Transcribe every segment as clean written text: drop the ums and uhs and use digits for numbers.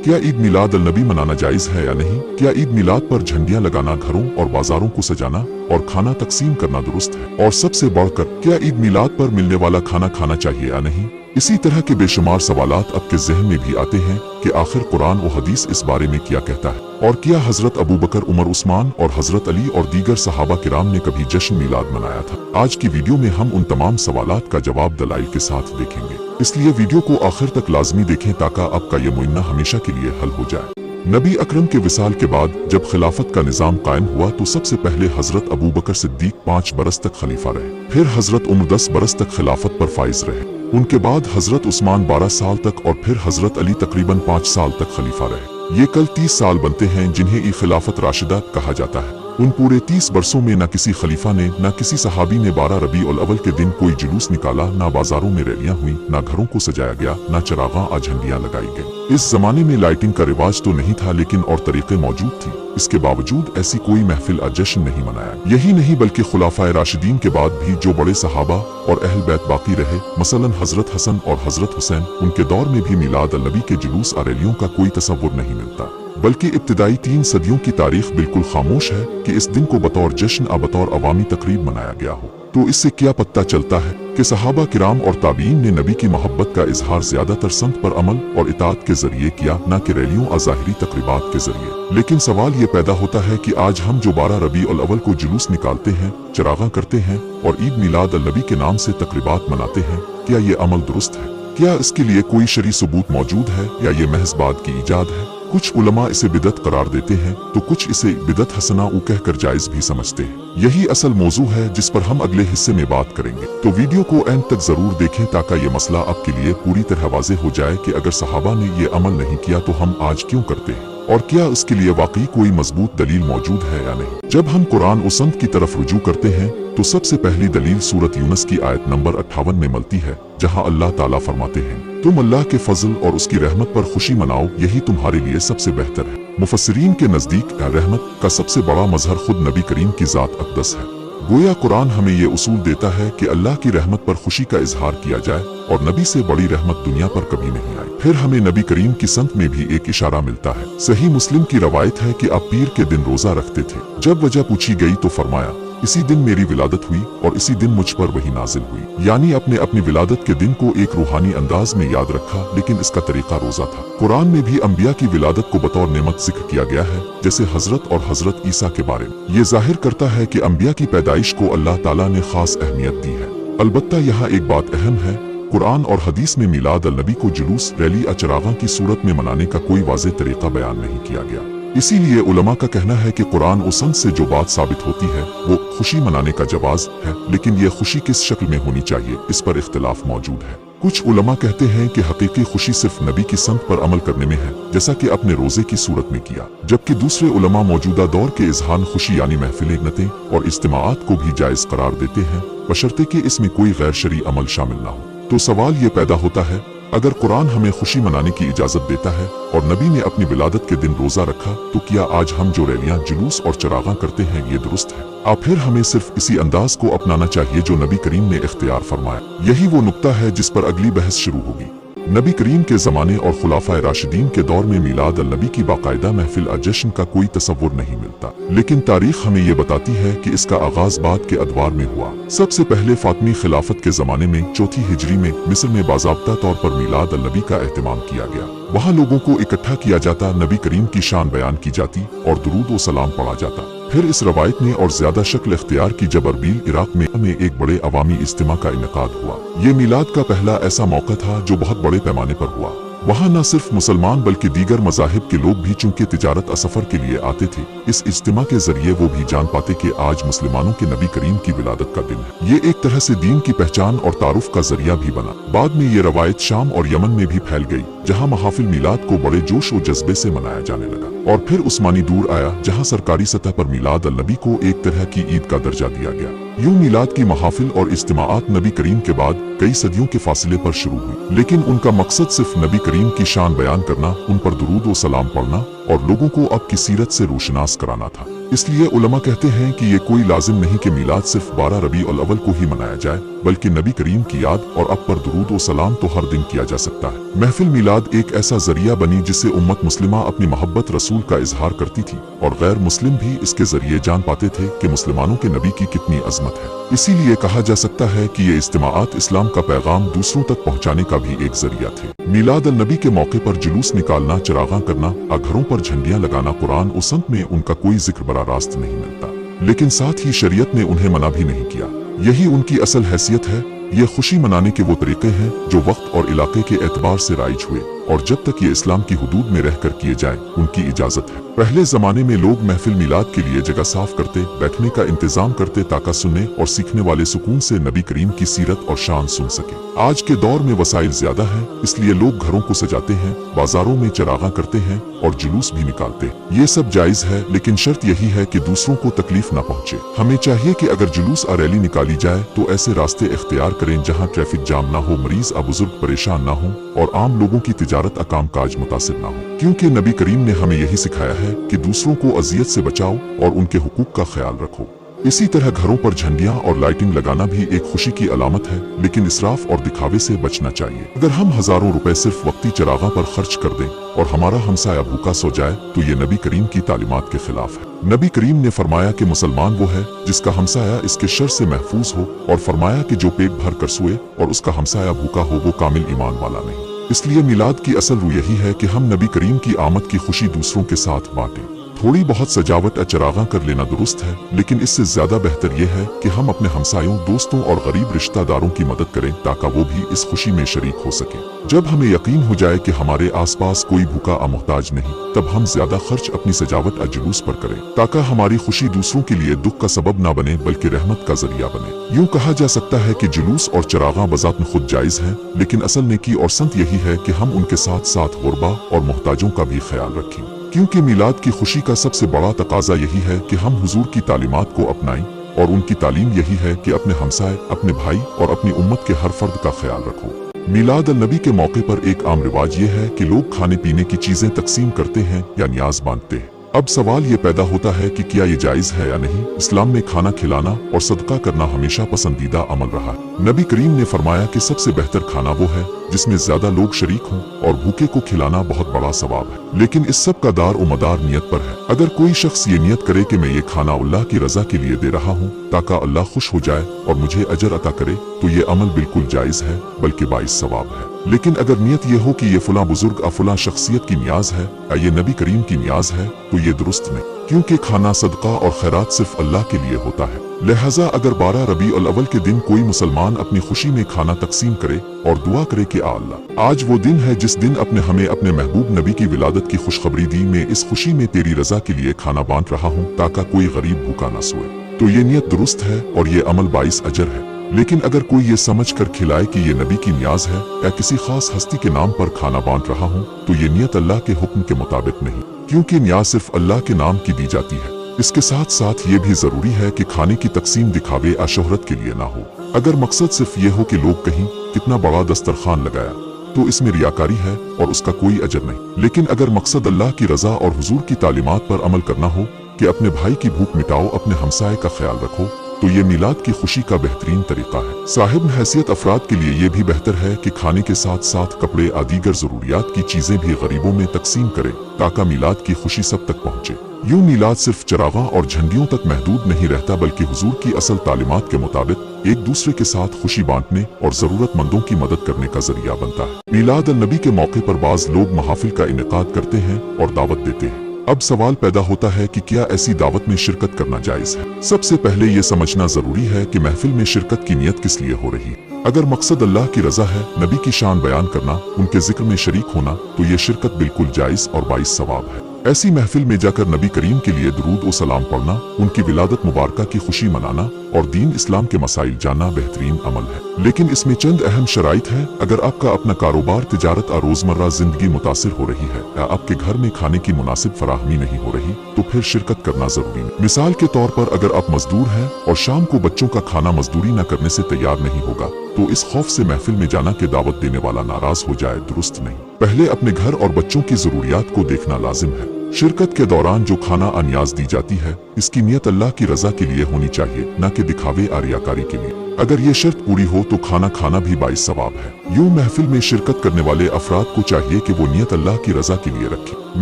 क्या ईद मिलाद अल नबी मनाना जायज है या नहीं? क्या ईद मिलाद पर झंडियां लगाना, घरों और बाजारों को सजाना और खाना तकसीम करना दुरुस्त है? और सबसे बढ़कर, क्या ईद मिलाद पर मिलने वाला खाना खाना चाहिए या नहीं? इसी तरह के बेशुमार सवालात आपके ज़हन में भी आते हैं कि आखिर कुरान और हदीस इस बारे में क्या कहता है, और क्या हजरत अबू बकर, उमर, उस्मान और हजरत अली और दीगर सहाबा किराम ने कभी जश्न मिलाद मनाया था? आज की वीडियो में हम उन तमाम सवालात का जवाब दलाइल के साथ देखेंगे, इसलिए वीडियो को आखिर तक लाजमी देखें ताकि आपका ये मुइन्ना हमेशा के लिए हल हो जाए। नबी अकरम के विसाल के बाद जब खिलाफत का निजाम कायम हुआ तो सबसे पहले हजरत अबू बकर सिद्दीक 5 बरस तक खलीफा रहे, फिर हजरत उमर 10 बरस तक खिलाफत पर फाइज रहे, उनके बाद हजरत उस्मान 12 साल तक और फिर हजरत अली तकरीबन 5 साल तक खलीफा रहे। ये कल 30 साल बनते हैं जिन्हें ई खिलाफत राशिदा कहा जाता है। उन पूरे 30 बरसों में न किसी खलीफा ने, न किसी सहाबी ने 12 रबी उल अव्वल के दिन कोई जुलूस निकाला, न बाजारों में रैलियां हुई, न घरों को सजाया गया, न चरागां और झंडियां लगाई गई। इस जमाने में लाइटिंग का रिवाज तो नहीं था, लेकिन और तरीके मौजूद थी। इसके बावजूद ऐसी कोई महफिल और जश्न नहीं मनाया। यही नहीं बल्कि खुलाफाए राशिदीन के बाद भी जो बड़े सहाबा और अहल बैत बाकी रहे, मसलन हजरत हसन और हजरत हुसैन, उनके दौर में भी मिलाद अल नबी के जुलूस और रैलियों का कोई तसव्वुर नहीं मिलता, बल्कि इब्तिदाई 3 सदियों की तारीख बिल्कुल खामोश है कि इस दिन को बतौर जश्न और बतौर अवामी तकरीब मनाया गया हो। तो इससे क्या पता चलता है कि सहाबा किराम और ताबीन ने नबी की मोहब्बत का इजहार ज्यादातर संत पर अमल और इताअत के जरिए किया, न कि रैलियों और ज़ाहिरी तकरीबात के जरिए। लेकिन सवाल ये पैदा होता है कि आज हम जो 12 रबी उल अव्वल को जुलूस निकालते हैं, चरागा करते हैं और ईद मिलाद अल नबी के नाम से तकरीबात मनाते हैं, क्या ये अमल दुरुस्त है? क्या इसके लिए कोई शरई सबूत मौजूद है या ये महज बात की इजाद है? कुछ उलमा इसे बिदअत करार देते हैं तो कुछ इसे बिदअत हसना कहकर जायज भी समझते हैं। यही असल मौजू है जिस पर हम अगले हिस्से में बात करेंगे, तो वीडियो को एंड तक जरूर देखें ताकि ये मसला आपके लिए पूरी तरह वाज़ेह हो जाए कि अगर सहाबा ने ये अमल नहीं किया तो हम आज क्यों करते हैं, और क्या इसके लिए वाकई कोई मजबूत दलील मौजूद है या नहीं। जब हम कुरान और सुन्नत की तरफ रुजू करते हैं तो सबसे पहली दलील सूरत यूनुस की आयत नंबर 58 में मिलती है, जहां अल्लाह ताला फरमाते हैं, तुम अल्लाह के फजल और उसकी रहमत पर खुशी मनाओ, यही तुम्हारे लिए सबसे बेहतर है। मुफस्सिरीन के नजदीक रहमत का सबसे बड़ा मजहर खुद नबी करीम की जात अक़दस है। गोया कुरान हमें ये उसूल देता है कि अल्लाह की रहमत पर खुशी का इजहार किया जाए, और नबी से बड़ी रहमत दुनिया पर कभी नहीं आई। फिर हमें नबी करीम की संत में भी एक इशारा मिलता है। सही मुस्लिम की रवायत है कि आप पीर के दिन रोजा रखते थे। जब वजह पूछी गई तो फरमाया, इसी दिन मेरी विलादत हुई और इसी दिन मुझ पर वही नाजिल हुई। यानी अपने अपनी विलादत के दिन को एक रूहानी अंदाज में याद रखा, लेकिन इसका तरीका रोजा था। कुरान में भी अंबिया की विलादत को बतौर नेमत जिक्र किया गया है, जैसे हजरत और हजरत ईसा के बारे में। ये जाहिर करता है कि अंबिया की पैदाइश को अल्लाह ताला ने खास अहमियत दी है। अलबत्ता यहाँ एक बात अहम है, कुरान और हदीस में मिलाद अल नबी को जुलूस, रैली और चरागां की सूरत में मनाने का कोई वाज़ेह तरीका बयान नहीं किया गया। इसीलिए उलमा का कहना है कि कुरान और सुन्नत से जो बात साबित होती है वो खुशी मनाने का जवाज है, लेकिन ये खुशी किस शक्ल में होनी चाहिए इस पर इख्तिलाफ मौजूद है। कुछ उलमा कहते हैं कि हकीकी खुशी सिर्फ नबी की सुन्नत पर अमल करने में है, जैसा कि अपने रोजे की सूरत में किया, जबकि दूसरे उलमा मौजूदा दौर के इजहार खुशी यानी महफिलें, नतें और इज्तिमाआत को भी जायज करार देते हैं, बशर्ते कि इसमें कोई गैर शरई अमल शामिल न हो। तो सवाल ये पैदा होता है, अगर कुरान हमें खुशी मनाने की इजाजत देता है और नबी ने अपनी विलादत के दिन रोजा रखा, तो क्या आज हम जो रैलियां, जुलूस और चरागां करते हैं ये दुरुस्त है? अब फिर हमें सिर्फ इसी अंदाज को अपनाना चाहिए जो नबी करीम ने इख्तियार फरमाया। यही वो नुक्ता है जिस पर अगली बहस शुरू होगी। नबी करीम के ज़माने और खुलाफाए राशिदीन के दौर में मिलाद अल नबी की बाकायदा महफिल और जश्न का कोई तसव्वुर नहीं मिलता, लेकिन तारीख हमें ये बताती है कि इसका आगाज बाद के अदवार में हुआ। सबसे पहले फातमी खिलाफत के ज़माने में 4वीं हिजरी में मिस्र में बाज़ाब्ता तौर पर मिलाद अल नबी का एहतमाम किया गया। वहाँ लोगों को इकट्ठा किया जाता, नबी करीम की शान बयान की जाती और दुरूद व सलाम पढ़ा जाता। फिर इस रवायत ने और ज्यादा शक्ल इख्तियार की जब अरबील इराक में एक बड़े अवामी इज्तिमा का इनेकाद हुआ। ये मिलाद का पहला ऐसा मौका था जो बहुत बड़े पैमाने पर हुआ। वहाँ न सिर्फ मुसलमान बल्कि दीगर मज़ाहिब के लोग भी चूंकि तिजारत और सफर के लिए आते थे, इस इज्तिमा के जरिए वो भी जान पाते कि आज मुसलमानों के नबी करीम की विलादत का दिन है। ये एक तरह से दीन की पहचान और तारुफ का जरिया भी बना। बाद में ये रवायत शाम और यमन में भी फैल गई, जहाँ महाफिल मिलाद को बड़े जोश और जज्बे से मनाया जाने लगा। और फिर उस्मानी दूर आया, जहाँ सरकारी सतह पर मिलाद अल नबी को एक तरह की ईद का दर्जा दिया गया। यूं मिलाद की महाफिल और इज्तिमाआत नबी करीम के बाद कई सदियों के फासले पर शुरू हुई, लेकिन उनका मकसद सिर्फ नबी करीम की शान बयान करना, उन पर दुरूद व सलाम पढ़ना और लोगों को आपकी सीरत से रोशनास कराना था। इसलिए उलमा कहते हैं कि ये कोई लाजिम नहीं कि मीलाद सिर्फ 12 रबीउल अव्वल को ही मनाया जाए, बल्कि नबी करीम की याद और अब पर दुरूद व सलाम तो हर दिन किया जा सकता है। महफिल मीलाद एक ऐसा जरिया बनी जिससे उम्मत मुस्लिमा अपनी मोहब्बत रसूल का इजहार करती थी और गैर मुस्लिम भी इसके जरिए जान पाते थे कि मुसलमानों के नबी की कितनी अजमत है। इसीलिए कहा जा सकता है कि ये इज्तिमाआत इस्लाम का पैगाम दूसरों तक पहुँचाने का भी एक जरिया थे। मीलाद अल नबी के मौके पर जुलूस निकालना, चरागां करना, घरों पर झंडियां लगाना कुरान और सुन्नत में उनका कोई जिक्र बरा रास्त नहीं मिलता, लेकिन साथ ही शरीयत ने उन्हें मना भी नहीं किया। यही उनकी असल हैसियत है। ये खुशी मनाने के वो तरीके हैं जो वक्त और इलाके के एतबार से राइज हुए और जब तक ये इस्लाम की हुदूद में रहकर किए जाए उनकी इजाजत है। पहले जमाने में लोग महफिल मिलाद के लिए जगह साफ करते, बैठने का इंतजाम करते ताकि सुनने और सीखने वाले सुकून से नबी करीम की सीरत और शान सुन सके। आज के दौर में वसाइल ज्यादा है, इसलिए लोग घरों को सजाते हैं, बाजारों में चरागां करते हैं और जुलूस भी निकालते हैं। ये सब जायज है, लेकिन शर्त यही है कि दूसरों को तकलीफ न पहुँचे। हमें चाहिए कि अगर जुलूस और रैली निकाली जाए तो ऐसे रास्ते इख्तियार करें जहाँ ट्रैफिक जाम न हो, मरीज और बुजुर्ग परेशान न हो और आम लोगों की तिजारत और काम काज मुतासिर न हो, क्योंकि नबी करीम ने हमें यही सिखाया है कि दूसरों को अजियत से बचाओ और उनके हुकूक का ख्याल रखो। इसी तरह घरों पर झंडियां और लाइटिंग लगाना भी एक खुशी की अलामत है, लेकिन इसराफ और दिखावे से बचना चाहिए। अगर हम हजारों रुपए सिर्फ वक्ती चरागां पर खर्च कर दें और हमारा हमसाया भूखा सो जाए तो ये नबी करीम की तालीमात के खिलाफ है। नबी करीम ने फरमाया कि मुसलमान वो है जिसका हमसाया इसके शर से महफूज हो, और फरमाया कि जो पेट भर कर सोए और उसका हमसाया भूखा हो वो कामिल ईमान वाला नहीं। इसलिए मिलाद की असल रूह यही है कि हम नबी करीम की आमद की खुशी दूसरों के साथ बांटें। थोड़ी बहुत सजावट और चरागां कर लेना दुरुस्त है, लेकिन इससे ज्यादा बेहतर यह है कि हम अपने हमसायों, दोस्तों और गरीब रिश्तेदारों की मदद करें ताकि वो भी इस खुशी में शरीक हो सके। जब हमें यकीन हो जाए कि हमारे आसपास कोई भूखा और मोहताज नहीं, तब हम ज्यादा खर्च अपनी सजावट और जुलूस पर करें ताकि हमारी खुशी दूसरों के लिए दुख का सबब न बने बल्कि रहमत का जरिया बने। यूँ कहा जा सकता है कि जुलूस और चरागां बजात में खुद जायज है, लेकिन असल नेकी और संत यही है कि हम उनके साथ साथ गुरबा और मोहताजों का भी ख्याल रखें, क्योंकि मिलाद की खुशी का सबसे बड़ा तकाजा यही है कि हम हुजूर की तालीमात को अपनाएं, और उनकी तालीम यही है कि अपने हमसाए, अपने भाई और अपनी उम्मत के हर फर्द का ख्याल रखो। मिलाद अल नबी के मौके पर एक आम रिवाज ये है कि लोग खाने पीने की चीजें तकसीम करते हैं या नियाज बांटते हैं। अब सवाल ये पैदा होता है कि क्या ये जायज है या नहीं। इस्लाम में खाना खिलाना और सदका करना हमेशा पसंदीदा अमल रहा है। नबी करीम ने फरमाया कि सबसे बेहतर खाना वो है जिसमें ज्यादा लोग शरीक हों, और भूखे को खिलाना बहुत बड़ा सवाब है। लेकिन इस सब का दार व मदार नियत पर है। अगर कोई शख्स ये नियत करे कि मैं ये खाना अल्लाह की रजा के लिए दे रहा हूँ ताकि अल्लाह खुश हो जाए और मुझे अजर अता करे, तो ये अमल बिल्कुल जायज है, बल्कि बाइस सवाब है। लेकिन अगर नियत ये हो कि ये फुला बुजुर्ग और फुला शख्सियत की नियाज है या ये नबी करीम की नियाज है, तो ये दुरुस्त नहीं, क्योंकि खाना सदका और खैरात सिर्फ अल्लाह के लिए होता है। लिहाजा अगर 12 रबीउल अव्वल के दिन कोई मुसलमान अपनी खुशी में खाना तकसीम करे और दुआ करे कि अल्लाह, आज वो दिन है जिस दिन हमें अपने महबूब नबी की विलादत की खुशखबरी दी, मैं इस खुशी में तेरी रजा के लिए खाना बांट रहा हूँ ताकि कोई गरीब भूखा न सोए, तो ये नियत दुरुस्त है और ये अमल बाइस अजर है। लेकिन अगर कोई ये समझ कर खिलाए कि ये नबी की नियाज है या किसी खास हस्ती के नाम पर खाना बांट रहा हूँ, तो ये नियत अल्लाह के हुक्म के मुताबिक नहीं, क्योंकि नियाज सिर्फ अल्लाह के नाम की दी जाती है। इसके साथ साथ ये भी जरूरी है कि खाने की तकसीम दिखावे या शोहरत के लिए ना हो। अगर मकसद सिर्फ ये हो कि लोग कहीं कितना बड़ा दस्तरखान लगाया, तो इसमें रियाकारी है और उसका कोई अजर नहीं। लेकिन अगर मकसद अल्लाह की रजा और हुजूर की तालीमात पर अमल करना हो कि अपने भाई की भूख मिटाओ, अपने हमसाए का ख्याल रखो, तो ये मिलाद की खुशी का बेहतरीन तरीका है। साहिब हैसियत अफराद के लिए ये भी बेहतर है कि खाने के साथ साथ कपड़े और दीगर जरूरियात की चीजें भी गरीबों में तकसीम करें ताकि मिलाद की खुशी सब तक पहुँचे। यूं मिलाद सिर्फ चरागां और झंडियों तक महदूद नहीं रहता, बल्कि हुजूर की असल तालीमात के मुताबिक एक दूसरे के साथ खुशी बांटने और जरूरतमंदों की मदद करने का जरिया बनता है। मिलाद अल नबी के मौके पर बाज लोग महफिल का इनेकाद करते हैं और दावत देते हैं। अब सवाल पैदा होता है कि क्या ऐसी दावत में शिरकत करना जायज है। सबसे पहले ये समझना जरूरी है कि महफिल में शिरकत की नियत किस लिए हो रही है। अगर मकसद अल्लाह की रजा है, नबी की शान बयान करना, उनके जिक्र में शरीक होना, तो ये शिरकत बिल्कुल जायज और बाइस सवाब है। ऐसी महफिल में जाकर नबी करीम के लिए दुरूद और सलाम पढ़ना, उनकी विलादत मुबारका की खुशी मनाना और दीन इस्लाम के मसाइल जानना बेहतरीन अमल है। लेकिन इसमें चंद अहम शराइत है। अगर आपका अपना कारोबार, तिजारत और रोजमर्रा जिंदगी मुतासिर हो रही है या आपके घर में खाने की मुनासिब फराहमी नहीं हो रही, तो फिर शिरकत करना जरूरी है। मिसाल के तौर पर अगर आप मजदूर हैं और शाम को बच्चों का खाना मजदूरी न करने से तैयार नहीं होगा, तो इस खौफ से महफिल में जाना कि दावत देने वाला नाराज हो जाए दुरुस्त नहीं। पहले अपने घर और बच्चों की जरूरियात को देखना लाजिम है। शिरकत के दौरान जो खाना अनियाज दी जाती है, इसकी नियत अल्लाह की रजा के लिए होनी चाहिए, न कि दिखावे और रियाकारी के लिए। अगर ये शर्त पूरी हो तो खाना खाना भी बाइस सवाब है। यूं महफिल में शिरकत करने वाले अफराद को चाहिए कि वो नियत अल्लाह की रजा के लिए रखें।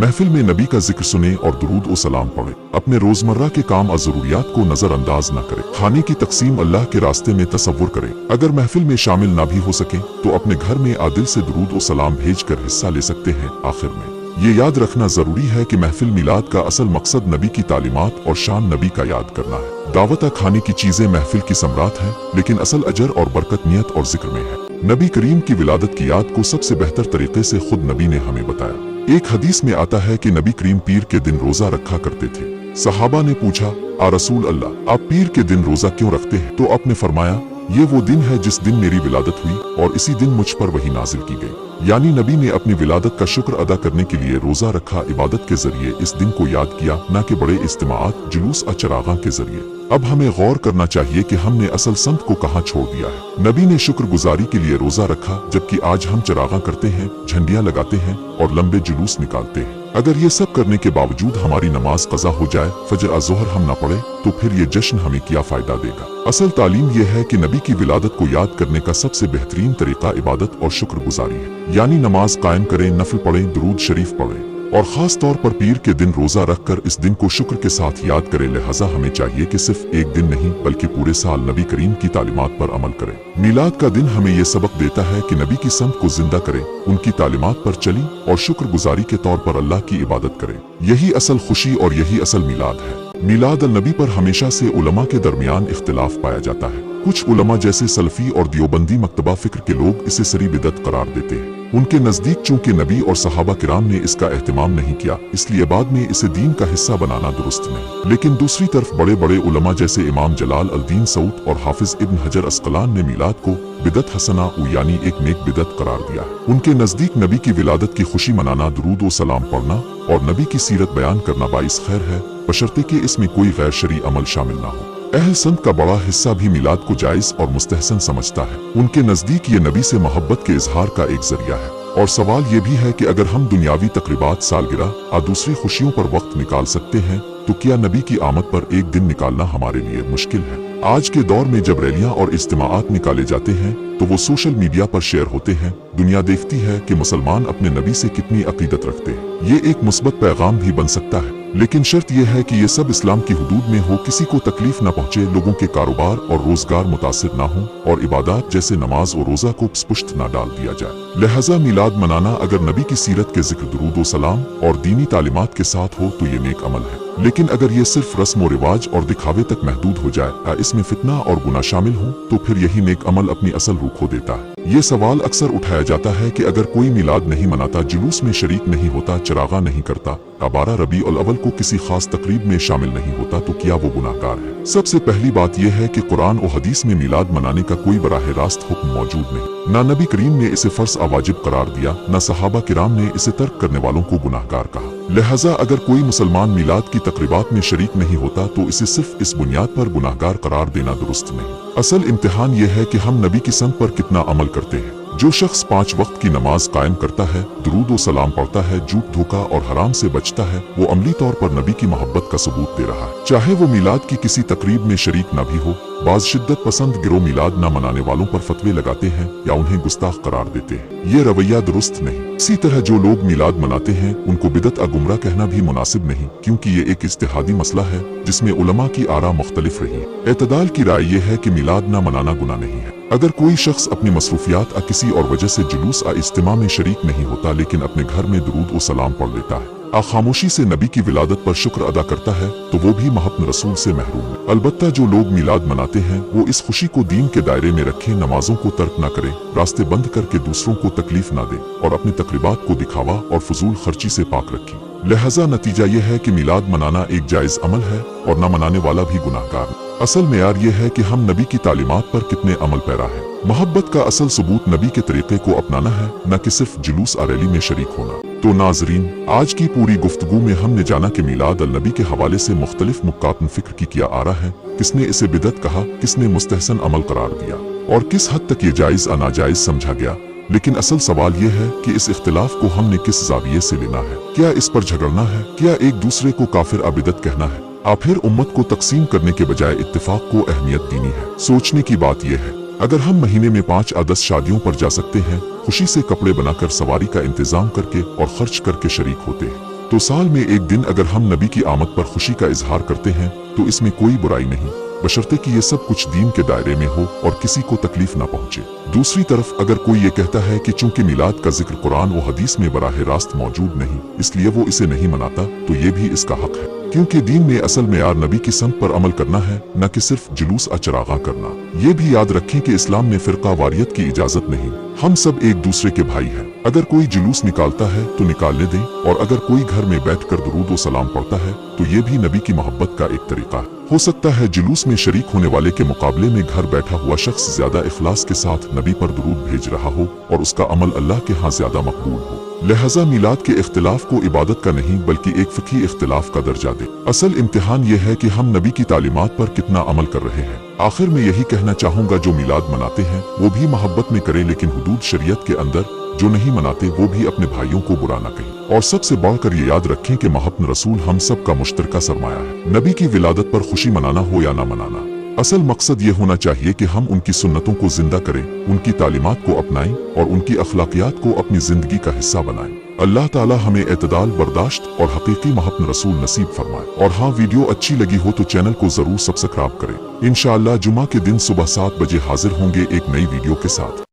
महफिल में नबी का जिक्र सुने और दुरूद और सलाम पढ़े। अपने रोजमर्रा के काम और जरूरियात को नजरअंदाज न करे। खाने की तकसीम अल्लाह के रास्ते में तसव्वुर करे। अगर महफिल में शामिल ना भी हो सके तो अपने घर में आदिल से दुरूद और सलाम भेज कर हिस्सा ले सकते हैं। आखिर में ये याद रखना जरूरी है कि महफिल मिलाद का असल मकसद नबी की तालीमात और शान नबी का याद करना है। दावत खाने की चीजें महफिल की सम्राट है, लेकिन असल अजर और बरकत नियत और जिक्र में है। नबी करीम की विलादत की याद को सबसे बेहतर तरीके से खुद नबी ने हमें बताया। एक हदीस में आता है कि नबी करीम पीर के दिन रोजा रखा करते थे। सहाबा ने पूछा, आ रसूल अल्लाह, आप पीर के दिन रोजा क्यों रखते हैं? तो आपने फरमाया, ये वो दिन है जिस दिन मेरी विलादत हुई और इसी दिन मुझ पर वही नाजिल की गई। यानी नबी ने अपनी विलादत का शुक्र अदा करने के लिए रोजा रखा। इबादत के जरिए इस दिन को याद किया, न कि बड़े इज्तिमाआत, जुलूस और चरागां के जरिए। अब हमें गौर करना चाहिए कि हमने असल संत को कहाँ छोड़ दिया है। नबी ने शुक्र गुजारी के लिए रोजा रखा, जबकि आज हम चरागां करते हैं, झंडियां लगाते हैं और लंबे जुलूस निकालते हैं। अगर ये सब करने के बावजूद हमारी नमाज कज़ा हो जाए, फजर अज़ोहर हम न पढ़े, तो फिर ये जश्न हमें क्या फायदा देगा? असल तालीम यह है कि नबी की विलादत को याद करने का सबसे बेहतरीन तरीका इबादत और शुक्र गुजारी है। यानी नमाज कायम करें, नफल पढ़ें, दुरूद शरीफ पढ़ें और खास तौर पर पीर के दिन रोजा रखकर इस दिन को शुक्र के साथ याद करें। लिहाजा हमें चाहिए कि सिर्फ एक दिन नहीं बल्कि पूरे साल नबी करीम की तालीमात पर अमल करें। मिलाद का दिन हमें यह सबक देता है कि नबी की संत को जिंदा करें, उनकी तालीमात पर चली और शुक्र गुजारी के तौर पर अल्लाह की इबादत करें। यही असल खुशी और यही असल मिलाद है। मिलाद नबी पर हमेशा से उलमा के दरमियान इख्तिलाफ पाया जाता है। कुछ उलमा जैसे सलफी और दियोबंदी मकतबा फिक्र के लोग इसे सरी बिदअत करार देते हैं। उनके नजदीक चूंकि नबी और सहाबा किराम ने इसका एहतमाम नहीं किया, इसलिए बाद में इसे दीन का हिस्सा बनाना दुरुस्त नहीं। लेकिन दूसरी तरफ बड़े बड़े उलमा जैसे इमाम जलाल अल-दीन सऊद और हाफिज इब्न हजर अस्कलान ने मिलाद को बिदअत हसना यानी एक नेक बिदअत करार दिया। उनके नजदीक नबी की विलादत की खुशी मनाना, दुरूद और सलाम पढ़ना और नबी की सीरत बयान करना बाइस खैर है, बशर्ते कि इसमें कोई गैर शरई अमल शामिल ना हो। अहल संत का बड़ा हिस्सा भी मिलाद को जायज और मुस्तहसन समझता है। उनके नजदीक ये नबी से मोहब्बत के इजहार का एक जरिया है। और सवाल ये भी है कि अगर हम दुनियावी तकरीबात, सालगिरह और दूसरी खुशियों पर वक्त निकाल सकते हैं, तो क्या नबी की आमद पर एक दिन निकालना हमारे लिए मुश्किल है? आज के दौर में जब रैलियां और इज्तिमाआत निकाले जाते हैं तो वो सोशल मीडिया पर शेयर होते हैं। दुनिया देखती है कि मुसलमान अपने नबी से कितनी अकीदत रखते हैं। ये एक मुस्बत पैगाम भी बन सकता है, लेकिन शर्त यह है कि ये सब इस्लाम की हुदूद में हो, किसी को तकलीफ न पहुंचे, लोगों के कारोबार और रोजगार मुतासिर ना हो और इबादत जैसे नमाज और रोजा को स्पुष्ट न डाल दिया जाए। लिहाजा मिलाद मनाना अगर नबी की सीरत के जिक्र, दुरूद व सलाम और दीनी तालीमात के साथ हो तो ये नेक अमल है। लेकिन अगर ये सिर्फ रस्म व रिवाज और दिखावे तक महदूद हो जाए या इसमें फितना और गुनाह शामिल हो, तो फिर यही नेक अमल अपनी असल रूह खो देता है। ये सवाल अक्सर उठाया जाता है कि अगर कोई मिलाद नहीं मनाता, जुलूस में शरीक नहीं होता, चरागा नहीं करता, 12 रबीउल अव्वल को किसी खास तकरीब में शामिल नहीं होता, तो क्या वो गुनाहगार है? सबसे पहली बात यह है कि कुरान और हदीस में मिलाद मनाने का कोई बराह रास्त हुक्म मौजूद नहीं। ना नबी करीम ने इसे फर्ज और वाजिब करार दिया, न सहाबा किराम ने इसे तर्क करने वालों को गुनाहगार कहा। लिहाजा अगर कोई मुसलमान मिलाद की तकरीबात में शरीक नहीं होता तो इसे सिर्फ इस बुनियाद पर गुनाहगार करार देना दुरुस्त नहीं। असल इम्तिहान यह है कि हम नबी की संत पर कितना अमल करते हैं। जो शख्स 5 वक्त की नमाज कायम करता है, दुरूद व सलाम पढ़ता है, झूठ, धोखा और हराम से बचता है, वो अमली तौर पर नबी की मोहब्बत का सबूत दे रहा है, चाहे वो मिलाद की किसी तकरीब में शरीक न भी हो। बाज शिद्दत पसंद गिरोह मिलाद न मनाने वालों पर फतवे लगाते हैं या उन्हें गुस्ताख करार देते हैं। ये रवैया दुरुस्त नहीं। इसी तरह जो लोग मिलाद मनाते हैं उनको बिदअत और गुमराह कहना भी मुनासिब नहीं, क्योंकि ये एक इज्तिहादी मसला है जिसमें उलमा की आरा मुख्तलिफ रही है। एतदाल की राय ये है कि मिलाद न मनाना गुनाह नहीं है। अगर कोई शख्स अपनी मसरूफियात या किसी और वजह से जुलूस या इज्तिमा में शरीक नहीं होता, लेकिन अपने घर में दुरूद व सलाम पढ़ लेता है, खामोशी से नबी की विलादत पर शुक्र अदा करता है, तो वो भी महब्बत रसूल से महरूम है। अलबत्ता जो लोग मिलाद मनाते हैं वो इस खुशी को दीन के दायरे में रखें, नमाजों को तर्क न करें, रास्ते बंद करके दूसरों को तकलीफ न दें और अपनी तकरीबात को दिखावा और फजूल खर्ची से पाक रखें। लिहाजा नतीजा यह है कि मिलाद मनाना एक जायज अमल है और न मनाने वाला भी गुनाहगार। असल मेयार यह है कि हम नबी की तालीमात पर कितने अमल पैरा है। मोहब्बत का असल सबूत नबी के तरीके को अपनाना है, न कि सिर्फ जुलूस और रैली में शरीक होना। तो नाजरीन, आज की पूरी गुफ्तगू में हमने जाना कि मिलाद अल नबी के हवाले से मुख्तलिफ नुक्कात फिक्र की क्या आ रहा है, किसने इसे बिदअत कहा, किसने मुस्तहसन अमल करार दिया और किस हद तक ये जायज और नाजायज समझा गया। लेकिन असल सवाल ये है कि इस इख्तिलाफ को हमने किस जाविये से लेना है। क्या इस पर झगड़ना है? क्या एक दूसरे को काफिर अबिदत कहना है? फिर उम्मत को तकसीम करने के बजाय इत्तिफाक को अहमियत देनी है। सोचने की बात यह है, अगर हम महीने में 5 या 10 शादियों पर जा सकते हैं, खुशी से कपड़े बनाकर सवारी का इंतजाम करके और खर्च करके शरीक होते हैं, तो साल में एक दिन अगर हम नबी की आमद पर खुशी का इजहार करते हैं तो इसमें कोई बुराई नहीं, बशर्ते कि ये सब कुछ दीन के दायरे में हो और किसी को तकलीफ ना पहुंचे। दूसरी तरफ अगर कोई ये कहता है कि चूंकि मिलाद का जिक्र कुरान व हदीस में बराह रास्त मौजूद नहीं, इसलिए वो इसे नहीं मनाता, तो ये भी इसका हक है, क्योंकि दीन में असल मेयार नबी की संत पर अमल करना है, न कि सिर्फ जुलूस अचरागा करना। ये भी याद रखें कि इस्लाम में फिरका वारियत की इजाजत नहीं, हम सब एक दूसरे के भाई हैं। अगर कोई जुलूस निकालता है तो निकालने दें, और अगर कोई घर में बैठकर दुरूद व सलाम पढ़ता है तो ये भी नबी की मोहब्बत का एक तरीका है। हो सकता है जुलूस में शरीक होने वाले के मुकाबले में घर बैठा हुआ शख्स ज्यादा इखलास के साथ नबी पर दुरूद भेज रहा हो और उसका अमल अल्लाह के यहाँ ज्यादा मकबूल हो। लिहाजा मिलाद के इख्तिलाफ को इबादत का नहीं बल्कि एक फ़िक़ही इख्तिलाफ का दर्जा दे। असल इम्तिहान ये है कि हम नबी की तालीमात पर कितना अमल कर रहे हैं। आखिर में यही कहना चाहूँगा, जो मिलाद मनाते हैं वो भी मोहब्बत में करें, लेकिन हुदूद शरीयत के अंदर। जो नहीं मनाते वो भी अपने भाइयों को बुरा न कहें। और सबसे बढ़कर ये याद रखें कि मोहब्बत रसूल हम सब का मुश्तरका सरमाया है। नबी की विलादत पर खुशी मनाना हो या ना मनाना, असल मकसद ये होना चाहिए कि हम उनकी सुन्नतों को जिंदा करें, उनकी तालीमात को अपनाएं और उनकी अखलाकियात को अपनी जिंदगी का हिस्सा बनाएं। अल्लाह ताला हमें एतदाल, बर्दाश्त और हकीकी मोहब्बत रसूल नसीब फरमाए। और हाँ, वीडियो अच्छी लगी हो तो चैनल को जरूर सब्सक्राइब करें। इंशाअल्लाह जुमा के दिन सुबह 7 बजे हाजिर होंगे एक नई वीडियो के साथ।